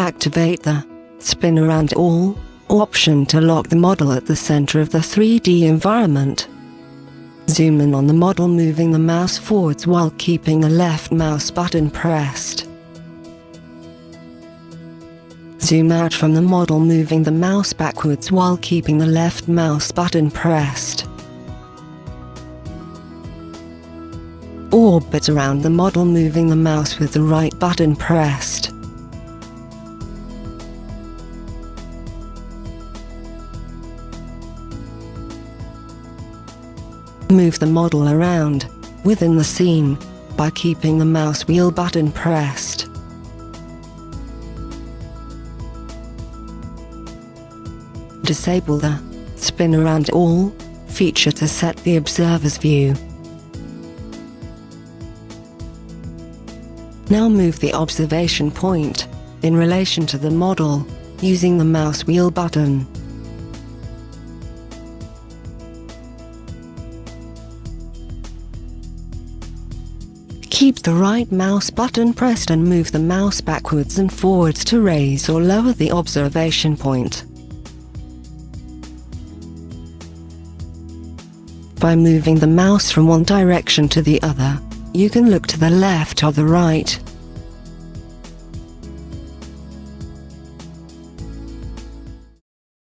activate the Spin Around All option to lock the model at the center of the 3D environment. Zoom in on the model, moving the mouse forwards while keeping the left mouse button pressed. Zoom out from the model, moving the mouse backwards while keeping the left mouse button pressed. Orbit around the model, moving the mouse with the right button pressed. Move the model around within the scene by keeping the mouse wheel button pressed. Disable the Spin Around All feature to set the observer's view. Now move the observation point in relation to the model using the mouse wheel button. Keep the right mouse button pressed and move the mouse backwards and forwards to raise or lower the observation point. By moving the mouse from one direction to the other, you can look to the left or the right